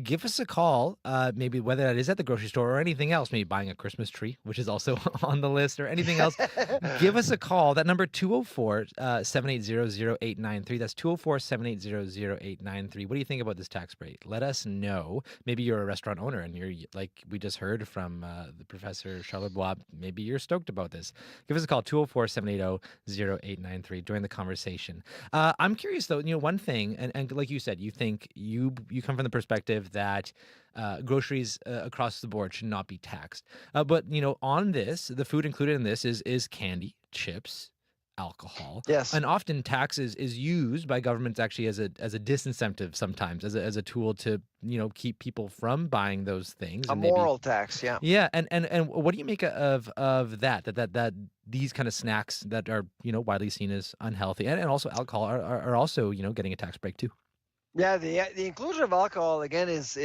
give us a call, maybe whether that is at the grocery store or anything else, maybe buying a Christmas tree, which is also on the list, or anything else. Give us a call. That number, 204-780-0893. That's 204-780-0893. What do you think about this tax break? Let us know. Maybe you're a restaurant owner and you're, like we just heard from the Professor Charlebois, maybe you're stoked about this. Give us a call, 204-780-0893. Join the conversation. I'm curious, though, one thing, and like you said, you think you come from the perspective that groceries across the board should not be taxed. But, on this, the food included in this is candy, chips, alcohol. Yes. And often tax is used by governments actually as a disincentive sometimes, as a tool to, keep people from buying those things. A moral tax, yeah. Yeah. And what do you make of that these kind of snacks that are, widely seen as unhealthy and also alcohol are also, getting a tax break too? Yeah, the inclusion of alcohol again is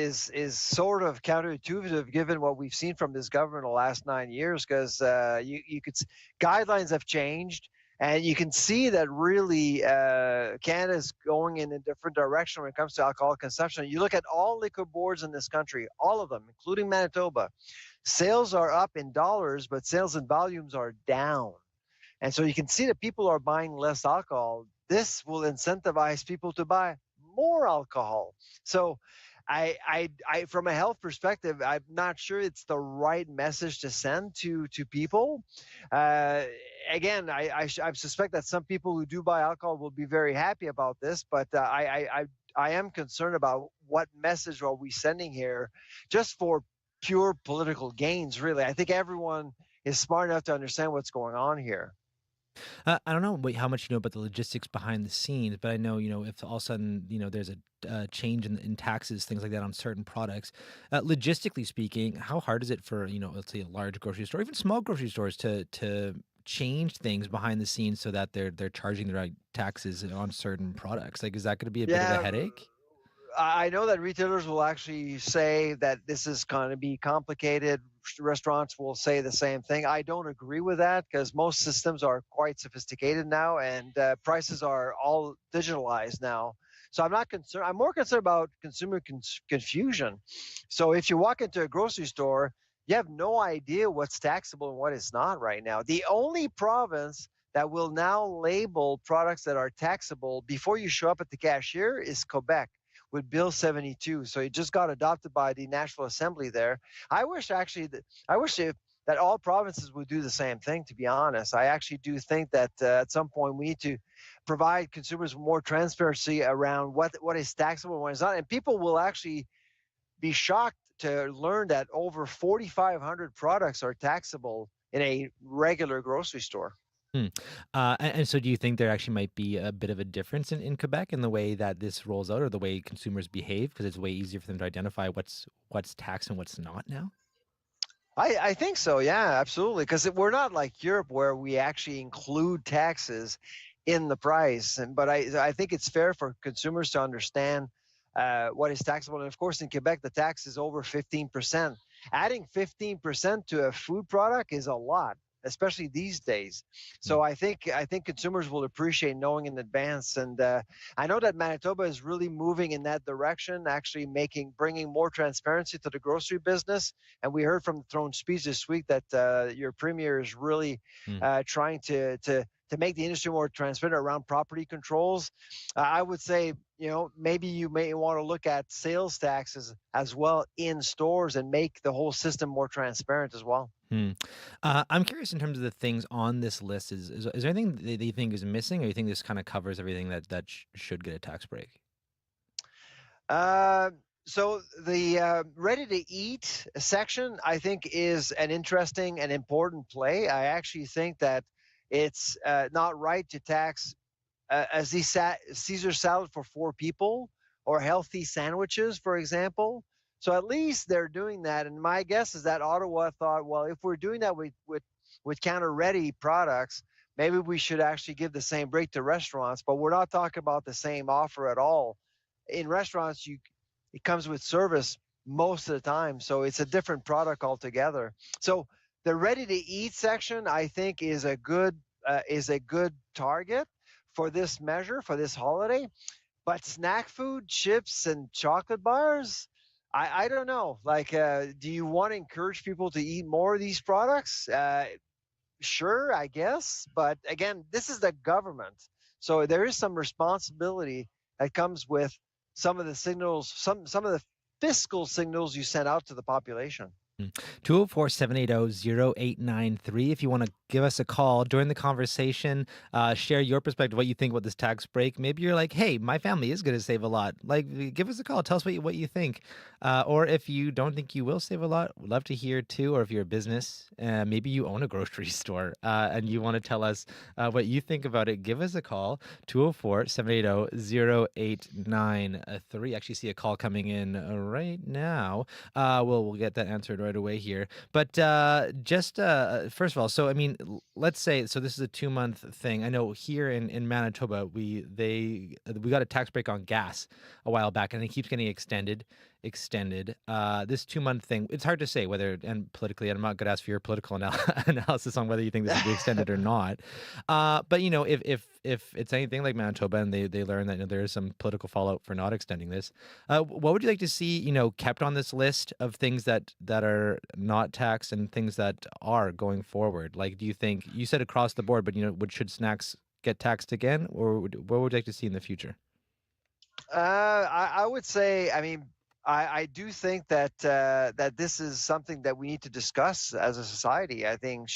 sort of counterintuitive given what we've seen from this government the last 9 years, because guidelines have changed, and you can see that really Canada's going in a different direction when it comes to alcohol consumption. You look at all liquor boards in this country, all of them, including Manitoba, sales are up in dollars, but sales and volumes are down, and so you can see that people are buying less alcohol. This will incentivize people to buy more alcohol. So I from a health perspective, I'm not sure it's the right message to send to people. Again, I suspect that some people who do buy alcohol will be very happy about this, but I am concerned about what message are we sending here just for pure political gains, really. I think everyone is smart enough to understand what's going on here. I don't know how much you know about the logistics behind the scenes, but I know, if all of a sudden, there's a change in taxes, things like that on certain products, logistically speaking, how hard is it for, let's say a large grocery store, even small grocery stores to change things behind the scenes so that they're charging the right taxes on certain products? Like, is that going to be a bit of a Yeah, headache? I know that retailers will actually say that this is going to be complicated. Restaurants will say the same thing. I don't agree with that because most systems are quite sophisticated now, and prices are all digitalized now. So I'm not concerned. I'm more concerned about consumer confusion. So if you walk into a grocery store, you have no idea what's taxable and what is not right now. The only province that will now label products that are taxable before you show up at the cashier is Quebec with Bill 72. So it just got adopted by the National Assembly there. I wish that all provinces would do the same thing, to be honest. I actually do think that at some point we need to provide consumers more transparency around what is taxable and what is not. And people will actually be shocked to learn that over 4,500 products are taxable in a regular grocery store. Hmm. And so do you think there actually might be a bit of a difference in Quebec in the way that this rolls out or the way consumers behave because it's way easier for them to identify what's taxed and what's not now? I think so. Yeah, absolutely. Because we're not like Europe where we actually include taxes in the price. But I think it's fair for consumers to understand what is taxable. And of course, in Quebec, the tax is over 15%. Adding 15% to a food product is a lot, especially these days. So I think consumers will appreciate knowing in advance. And I know that Manitoba is really moving in that direction, actually bringing more transparency to the grocery business. And we heard from the throne speech this week that your premier is really trying to make the industry more transparent around property controls. I would say, maybe you may want to look at sales taxes as well in stores and make the whole system more transparent as well. I'm curious in terms of the things on this list. Is there anything that you think is missing, or you think this kind of covers everything that should get a tax break? So the ready-to-eat section, I think, is an interesting and important play. I actually think that it's not right to tax a Caesar salad for 4 people or healthy sandwiches, for example. So at least they're doing that. And my guess is that Ottawa thought, well, if we're doing that with counter-ready products, maybe we should actually give the same break to restaurants. But we're not talking about the same offer at all. In restaurants, it comes with service most of the time, so it's a different product altogether. So the ready-to-eat section, I think, is a good target for this measure, for this holiday. But snack food, chips, and chocolate bars, I don't know. Like, do you want to encourage people to eat more of these products? Sure, I guess. But again, this is the government. So there is some responsibility that comes with some of the signals, some of the fiscal signals you send out to the population. 204-780-0893. If you want to give us a call during the conversation, share your perspective, what you think about this tax break. Maybe you're like, hey, my family is going to save a lot. Like, give us a call. Tell us what you think. Or if you don't think you will save a lot, we'd love to hear too. Or if you're a business, maybe you own a grocery store and you want to tell us what you think about it, give us a call. 204-780-0893. Actually see a call coming in right now. We'll get that answered right away here. But just first of all, so I mean, let's say, so this is a 2-month thing. I know here in Manitoba, we got a tax break on gas a while back, and it keeps getting extended. This 2-month thing, it's hard to say whether, and politically, I'm not going to ask for your political analysis on whether you think this should be extended or not. But if it's anything like Manitoba and they learn that there is some political fallout for not extending this, what would you like to see kept on this list of things that are not taxed and things that are going forward? Like, do you think, you said across the board, but should snacks get taxed again, or what would you like to see in the future? I would say, I mean, I do think that this is something that we need to discuss as a society. I think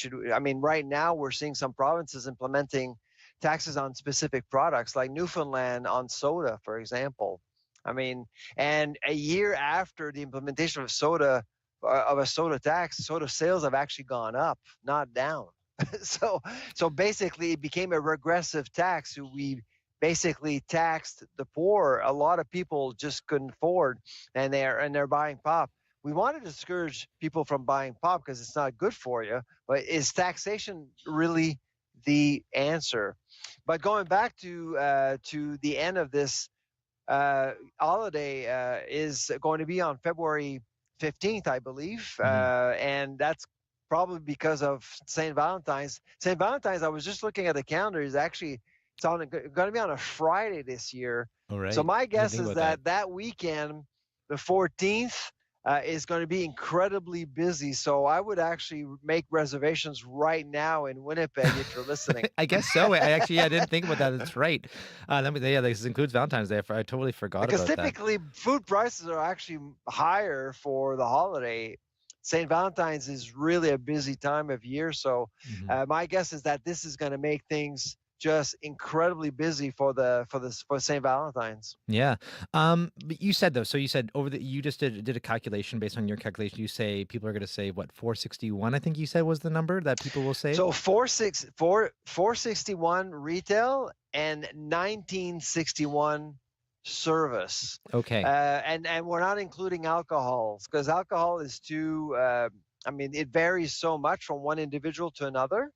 right now we're seeing some provinces implementing taxes on specific products, like Newfoundland on soda, for example. I mean, and a year after the implementation of a soda tax, soda sales have actually gone up, not down. So basically it became a regressive tax. We basically taxed the poor. A lot of people just couldn't afford, and they're buying pop. We wanted to discourage people from buying pop because it's not good for you. But is taxation really the answer? But going back to the end of this holiday is going to be on February 15th, I believe, and that's probably because of St. Valentine's. St. Valentine's, I was just looking at the calendar, is actually going to be on a Friday this year. All right. So my Didn't guess think is about that weekend, the 14th, is going to be incredibly busy. So I would actually make reservations right now in Winnipeg if you're listening. I guess so. I didn't think about that. That's right. This includes Valentine's Day. I totally forgot Because about that. typically food prices are actually higher for the holiday. St. Valentine's is really a busy time of year. So my guess is that this is going to make things just incredibly busy for St. Valentine's. Yeah. But you said though, so you said you just did a calculation. Based on your calculation, you say people are going to save what, 461, I think you said was the number that people will save? So 461 retail and 1961 service. Okay. And we're not including alcohols because alcohol is too it varies so much from one individual to another.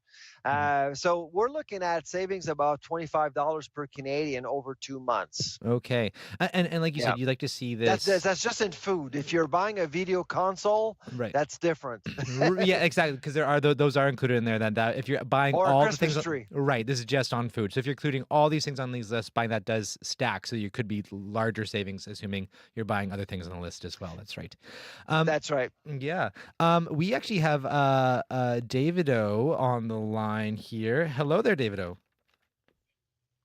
So we're looking at savings about $25 per Canadian over 2 months. Okay. And like you said, you'd like to see this. That's just in food. If you're buying a video console, right, that's different. Yeah, exactly. Because those are included in there. That if you're buying or all a the things, tree. Right, this is just on food. So if you're including all these things on these lists, buying that does stack. So you could be larger savings, assuming you're buying other things on the list as well. That's right. That's right. Yeah. We actually have David-O on the line here. Hello there, David-O.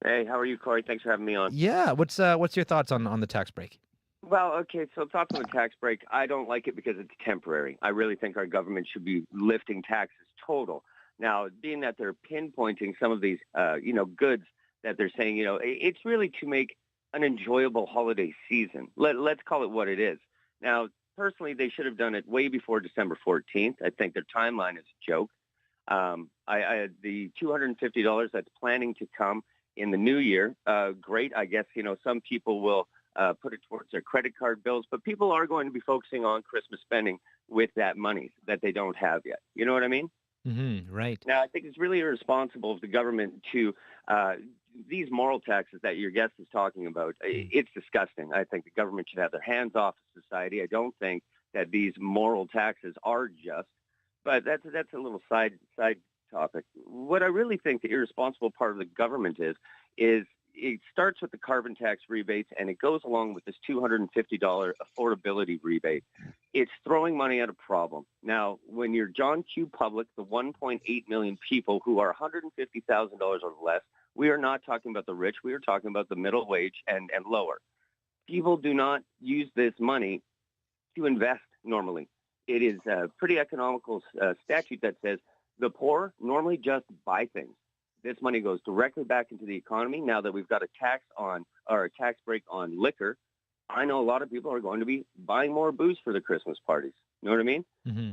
Hey, how are you, Corey? Thanks for having me on. Yeah. What's your thoughts on the tax break? Well, okay, so thoughts on the tax break. I don't like it because it's temporary. I really think our government should be lifting taxes total. Now, being that they're pinpointing some of these, goods that they're saying, it's really to make an enjoyable holiday season. Let's call it what it is. Now, personally, they should have done it way before December 14th. I think their timeline is a joke. The $250 that's planning to come in the new year, great. I guess, some people will put it towards their credit card bills, but people are going to be focusing on Christmas spending with that money that they don't have yet. You know what I mean? Mm-hmm, right. Now, I think it's really irresponsible of the government to these moral taxes that your guest is talking about. It's disgusting. I think the government should have their hands off society. I don't think that these moral taxes are just, but that's a little side topic. What I really think the irresponsible part of the government is it starts with the carbon tax rebates and it goes along with this $250 affordability rebate. It's throwing money at a problem. Now, when you're John Q. Public, the 1.8 million people who are $150,000 or less, we are not talking about the rich. We are talking about the middle wage and lower. People do not use this money to invest normally. It is a pretty economical statute that says the poor normally just buy things. This money goes directly back into the economy. Now that we've got a tax break on liquor, I know a lot of people are going to be buying more booze for the Christmas parties. You know what I mean? Mm-hmm.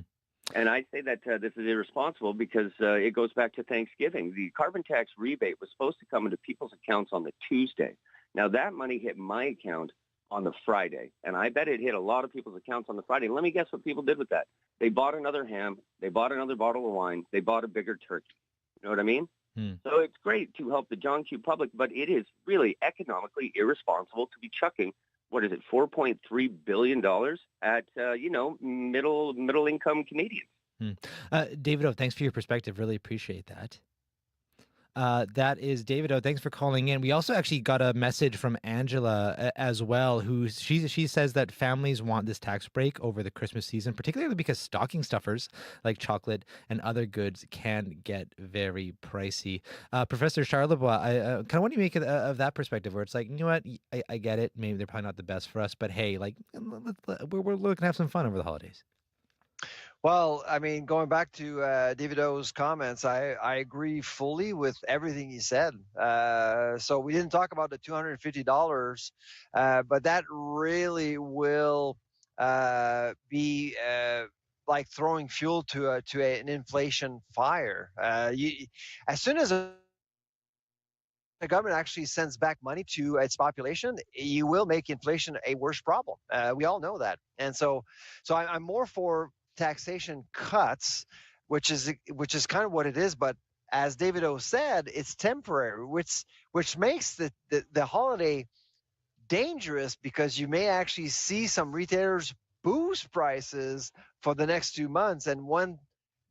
And I say that this is irresponsible because it goes back to Thanksgiving. The carbon tax rebate was supposed to come into people's accounts on the Tuesday. Now, that money hit my account on the Friday, and I bet it hit a lot of people's accounts on the Friday. And let me guess what people did with that. They bought another ham. They bought another bottle of wine. They bought a bigger turkey. You know what I mean? So it's great to help the John Q. Public, but it is really economically irresponsible to be chucking, $4.3 billion at, middle income Canadians. David-O, thanks for your perspective. Really appreciate that. That is David-O. Thanks for calling in. We also actually got a message from Angela as well, who she says that families want this tax break over the Christmas season, particularly because stocking stuffers like chocolate and other goods can get very pricey. Professor Charlebois, I kind of what do you make of that perspective, where it's like, you know what, I get it. Maybe they're probably not the best for us, but hey, like we're looking to have some fun over the holidays. Well, I mean, going back to David-O's comments, I agree fully with everything he said. So we didn't talk about the $250, but that really will be like throwing fuel to an inflation fire. As soon as the government actually sends back money to its population, you will make inflation a worse problem. We all know that, and so I'm more for taxation cuts, which is kind of what it is. But as David O said, it's temporary, which makes the holiday dangerous, because you may actually see some retailers boost prices for the next 2 months, and when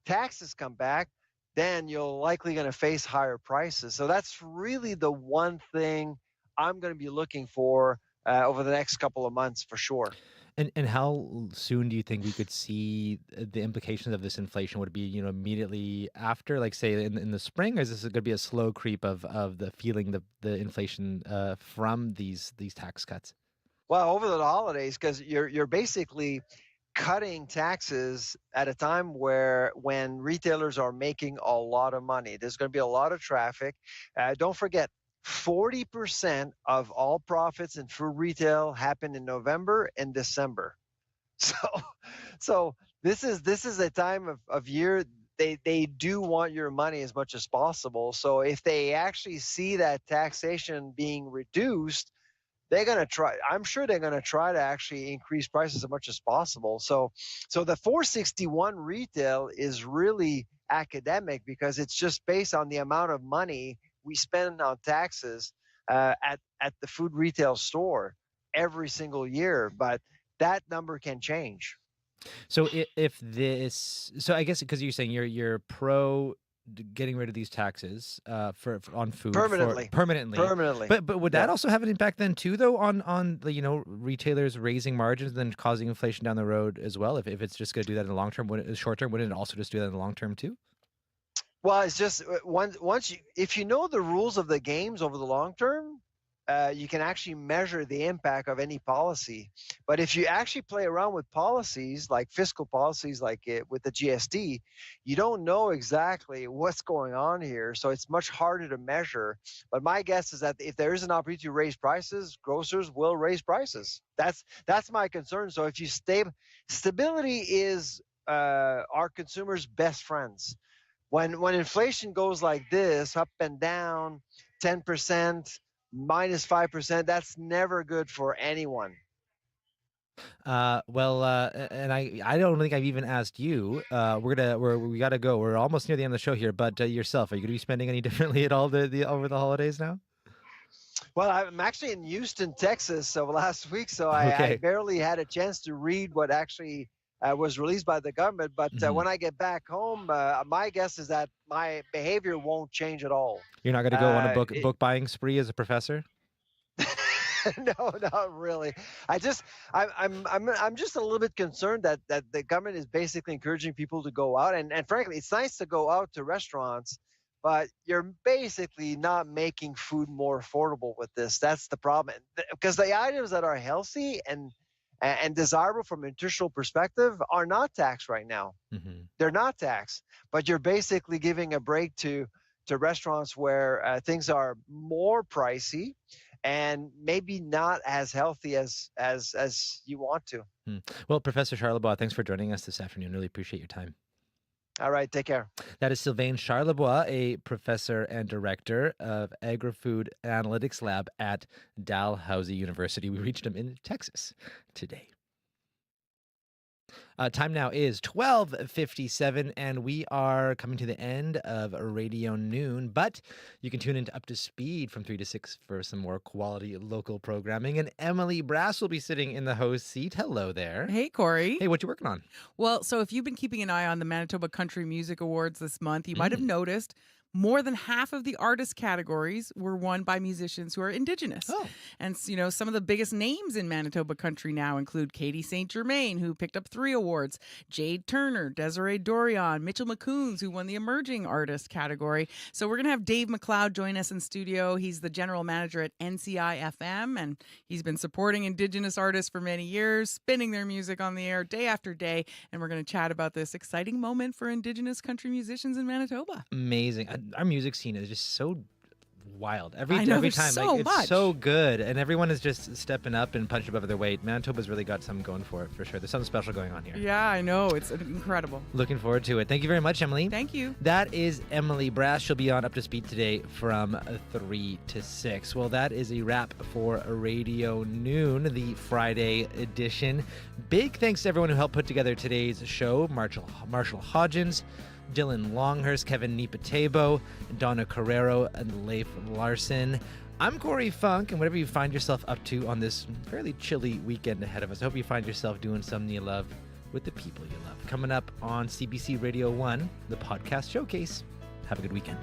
taxes come back, then you're likely going to face higher prices. So that's really the one thing I'm going to be looking for over the next couple of months for sure. And how soon do you think we could see the implications of this inflation? Would it be, immediately after, like say in the spring, or is this going to be a slow creep of the feeling the inflation from these tax cuts? Well, over the holidays, because you're basically cutting taxes at a time when retailers are making a lot of money. There's going to be a lot of traffic. Don't forget, 40% of all profits in food retail happen in November and December. So this is a time of year they do want your money as much as possible. So if they actually see that taxation being reduced, they're going to try. I'm sure they're going to try to actually increase prices as much as possible. So the 461 retail is really academic, because it's just based on the amount of money we spend on taxes at the food retail store every single year. But that number can change. So so I guess because you're saying you're pro getting rid of these taxes for on food permanently. But would that also have an impact then too, though, on the retailers raising margins and then causing inflation down the road as well? If it's just going to do that in the long term, short term, wouldn't it also just do that in the long term too? Well, it's just if you know the rules of the games over the long term, you can actually measure the impact of any policy. But if you actually play around with policies, like fiscal policies, like with the GST, you don't know exactly what's going on here. So it's much harder to measure. But my guess is that if there is an opportunity to raise prices, grocers will raise prices. That's my concern. So if you stability is our consumers' best friends. When inflation goes like this, up and down, 10%, -5%, that's never good for anyone. And I don't think I've even asked you. We gotta go. We're almost near the end of the show here. But yourself, are you gonna be spending any differently at all over the holidays now? Well, I'm actually in Houston, Texas, last week, so I barely had a chance to read what actually was released by the government. But when I get back home, my guess is that my behavior won't change at all. You're not going to go on a book buying spree as a professor? No, not really. I'm just a little bit concerned that the government is basically encouraging people to go out, and frankly, it's nice to go out to restaurants, but you're basically not making food more affordable with this. That's the problem, because the items that are healthy and desirable from a nutritional perspective are not taxed right now. Mm-hmm. They're not taxed, but you're basically giving a break to restaurants where things are more pricey and maybe not as healthy as you want to. Well, Professor Charlebois, thanks for joining us this afternoon. Really appreciate your time. All right, take care. That is Sylvain Charlebois, a professor and director of Agri-Food Analytics Lab at Dalhousie University. We reached him in Texas today. Time now is 12:57, and we are coming to the end of Radio Noon, but you can tune into Up to Speed from 3 to 6 for some more quality local programming, and Emily Brass will be sitting in the host seat. Hello there. Hey, Corey. Hey, what you working on? Well, so if you've been keeping an eye on the Manitoba Country Music Awards this month, you might have noticed more than half of the artist categories were won by musicians who are Indigenous. Oh. And, some of the biggest names in Manitoba country now include Katie St. Germain, who picked up 3 awards, Jade Turner, Desiree Dorion, Mitchell McCoons, who won the Emerging Artist category. So we're going to have Dave McLeod join us in studio. He's the general manager at NCI-FM, and he's been supporting Indigenous artists for many years, spinning their music on the air day after day. And we're going to chat about this exciting moment for Indigenous country musicians in Manitoba. Amazing. Our music scene is just so wild. I Every know, time, there's so it's much. so good, and everyone is just stepping up and punching above their weight. Manitoba's really got something going for it for sure. There's something special going on here. Yeah, I know. It's incredible. Looking forward to it. Thank you very much, Emily. Thank you. That is Emily Brass. She'll be on Up to Speed today from 3 to 6. Well, that is a wrap for Radio Noon, the Friday edition. Big thanks to everyone who helped put together today's show. Marshall Hodgins, Dylan Longhurst, Kevin Nipatebo, Donna Carrero, and Leif Larson. I'm Corey Funk, and whatever you find yourself up to on this fairly chilly weekend ahead of us, I hope you find yourself doing something you love with the people you love. Coming up on CBC Radio 1, the podcast showcase. Have a good weekend.